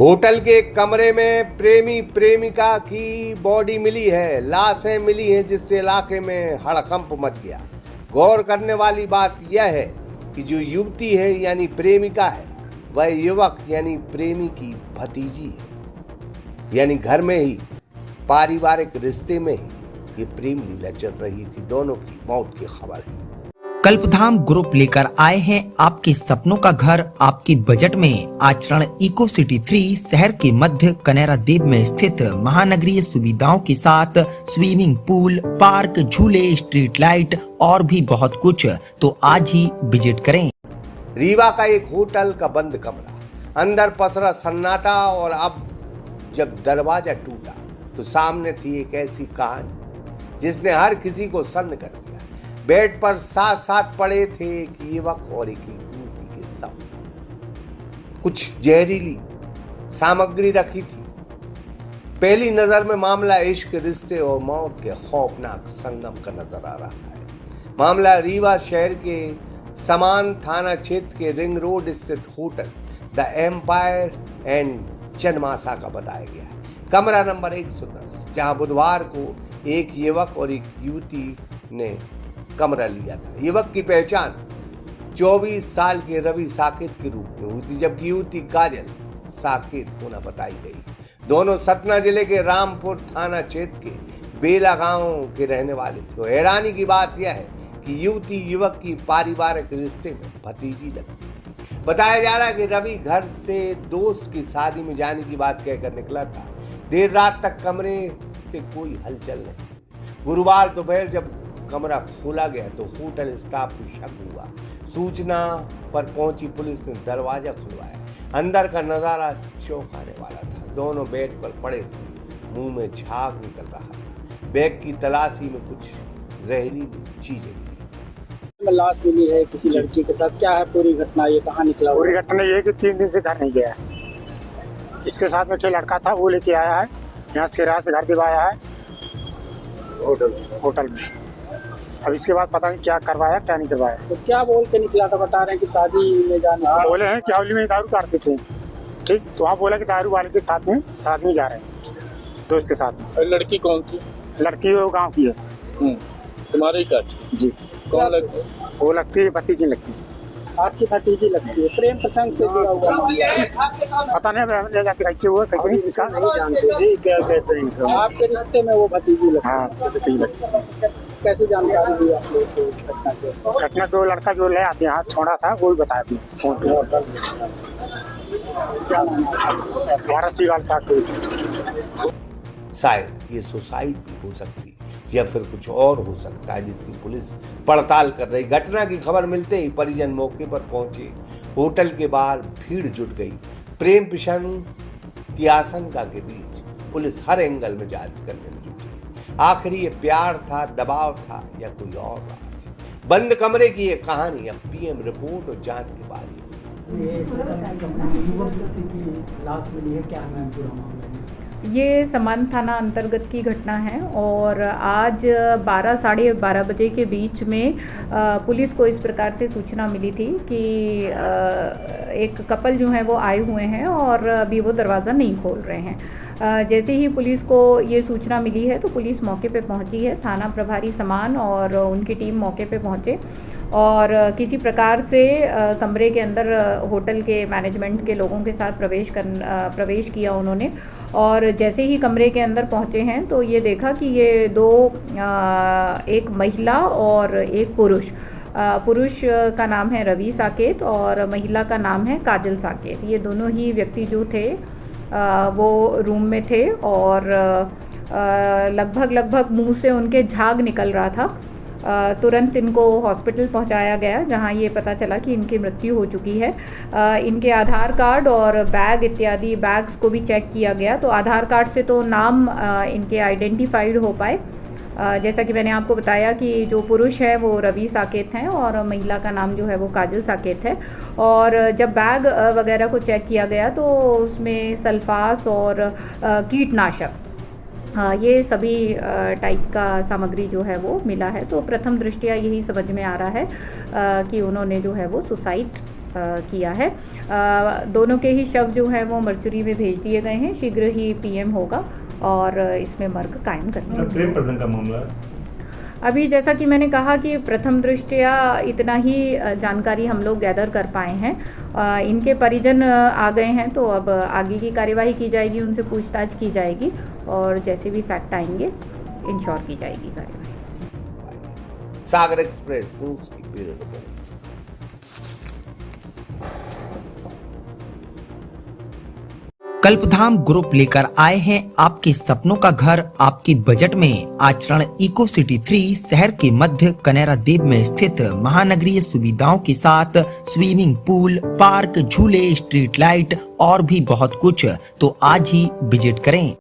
Hotel के कमरे में प्रेमी प्रेमिका की बॉडी मिली है, लाशें मिली हैं, जिससे इलाके में हड़कंप मच गया। गौर करने वाली बात यह है कि जो युवती है यानी प्रेमिका है, वह युवक यानी प्रेमी की भतीजी है। यानी घर में ही, पारिवारिक रिश्ते में ही ये प्रेम लीला चल रही थी। दोनों की मौत की खबर है। कल्पधाम ग्रुप लेकर आए हैं आपके सपनों का घर आपकी बजट में। आचरण इको सिटी 3 शहर के मध्य कनेरा देव में स्थित महानगरीय सुविधाओं के साथ स्विमिंग पूल, पार्क, झूले, स्ट्रीट लाइट और भी बहुत कुछ। तो आज ही विजिट करें। रीवा का एक होटल का बंद कमरा, अंदर पसरा सन्नाटा, और अब जब दरवाजा टूटा तो सामने थी एक ऐसी कहानी जिसने हर किसी को सन्न कर दिया। बेड पर साथ साथ पड़े थे एक युवक और एक युवती के शव। कुछ जहरीली सामग्री रखी थी। पहली नजर में मामला इश्क, रिश्ते और मौत के खौफनाक संगम का नजर आ रहा है। मामला रीवा शहर के समान थाना क्षेत्र के रिंग रोड स्थित होटल द एम्पायर एंड चनमासा का बताया गया है। कमरा नंबर 110, जहां बुधवार को एक युवक और एक युवती ने कमरा लिया था। युवक की पहचान 24 साल के रवि साकेत के रूप में हुई थी, जबकि युवती काजल साकेत होना बताई गई। दोनों सतना जिले के रामपुर थाना क्षेत्र के बेला गांव के रहने वाले थे। हैरानी की बात यह है कि युवती युवक की पारिवारिक रिश्ते में भतीजी लगती थी। बताया जा रहा है कि रवि घर से दोस्त की शादी में जाने की बात कहकर निकला था। देर रात तक कमरे से कोई हलचल नहीं। गुरुवार दोपहर जब कमरा खोला गया तो होटल स्टाफ को शक हुआ। सूचना पर पहुंची पुलिस ने दरवाजा खुलवाया। अंदर का नजारा चौंकाने वाला था। दोनों बेड पर पड़े थे, मुंह में झाग निकल रहा था। बैग की तलाशी में कुछ जहरीली चीजें थी। लाश मिली है किसी लड़की के साथ। क्या है पूरी घटना, ये कहाँ निकला? पूरी घटना ये है कि 3 दिन से घर नहीं गया है। इसके साथ में एक लड़का था, वो लेके आया है, यहाँ से किराए से घर दिवाया है होटल में। अब इसके बाद पता नहीं क्या करवाया क्या नहीं करवाया। तो क्या बोल के निकला था? बता रहे हैं कि शादी में जाना। बोले हैं कि हौली में दारू करते थे, ठीक। तो वहाँ बोला कि दारू वाले के साथ में शादी में जा रहे हैं, दोस्त के साथ में। लड़की कौन थी? लड़की वो गाँव की है। तुम्हारे ही कास्ट? जी। कौन लगती? वो लगती है भतीजी लगती है। आपकी भतीजी लगती है। प्रेम प्रसंग से जुड़ा हुआ पता नहीं ले जाते कैसे हुआ कैसे नहीं जानते क्या कैसे। आपके रिश्ते में वो भतीजी लगती है? हाँ, भतीजी लगती है। कैसी जानकारी दी आप लोग को घटना? दो लड़का जो ले आते हैं छोड़ा था, वो भी बताया अभी फोन पे। हमारा सीवाल साथ शायद ये सुसाइड भी हो सकती है या फिर कुछ और हो सकता है, जिसकी पुलिस पड़ताल कर रही। घटना की खबर मिलते ही परिजन मौके पर पहुंचे। होटल के बाहर भीड़ जुट गई। प्रेम प्रसंग की आशंका के बीच पुलिस हर एंगल में जांच करने में जुटी। आखिर ये प्यार था, दबाव था या कोई और राज? बंद कमरे की ये कहानी अब पीएम रिपोर्ट और जांच के बाद। लाश मिली है, क्या नाम पूरा मामला? ये समान थाना अंतर्गत की घटना है और आज 12 साढ़े 12 बजे के बीच में पुलिस को इस प्रकार से सूचना मिली थी कि एक कपल जो है वो आए हुए हैं और अभी वो दरवाज़ा नहीं खोल रहे हैं। जैसे ही पुलिस को ये सूचना मिली है तो पुलिस मौके पे पहुंची है। थाना प्रभारी समान और उनकी टीम मौके पे पहुंचे और किसी प्रकार से कमरे के अंदर होटल के मैनेजमेंट के लोगों के साथ प्रवेश किया उन्होंने। और जैसे ही कमरे के अंदर पहुंचे हैं तो ये देखा कि ये दो एक महिला और एक पुरुष का नाम है रवि साकेत और महिला का नाम है काजल साकेत। ये दोनों ही व्यक्ति जो थे वो रूम में थे और लगभग मुंह से उनके झाग निकल रहा था। तुरंत इनको हॉस्पिटल पहुंचाया गया, जहां ये पता चला कि इनकी मृत्यु हो चुकी है। इनके आधार कार्ड और बैग इत्यादि बैग्स को भी चेक किया गया तो आधार कार्ड से तो नाम इनके आइडेंटिफाइड हो पाए। जैसा कि मैंने आपको बताया कि जो पुरुष है वो रवि साकेत हैं और महिला का नाम जो है वो काजल साकेत है। और जब बैग वगैरह को चेक किया गया तो उसमें सल्फास और कीटनाशक ये सभी टाइप का सामग्री जो है वो मिला है। तो प्रथम दृष्टया यही समझ में आ रहा है कि उन्होंने जो है वो सुसाइड किया है। दोनों के ही शव जो हैं वो मर्चुरी में भेज दिए गए हैं। शीघ्र ही पीएम होगा और इसमें मर्ग कायम करने होगी। प्रेम प्रसंग का मामला है। अभी जैसा कि मैंने कहा कि प्रथम दृष्टया इतना ही जानकारी हम लोग गैदर कर पाए हैं। इनके परिजन आ गए हैं तो अब आगे की कार्यवाही की जाएगी, उनसे पूछताछ की जाएगी और जैसे भी फैक्ट आएंगे इंश्योर की जाएगी कार्यवाही। सागर एक्सप्रेस न्यूज की ब्यूरो रिपोर्ट। कल्पधाम ग्रुप लेकर आए हैं आपके सपनों का घर आपकी बजट में। आचरण इको सिटी 3 शहर के मध्य कनेरा देव में स्थित महानगरीय सुविधाओं के साथ स्विमिंग पूल, पार्क, झूले, स्ट्रीट लाइट और भी बहुत कुछ। तो आज ही विजिट करें।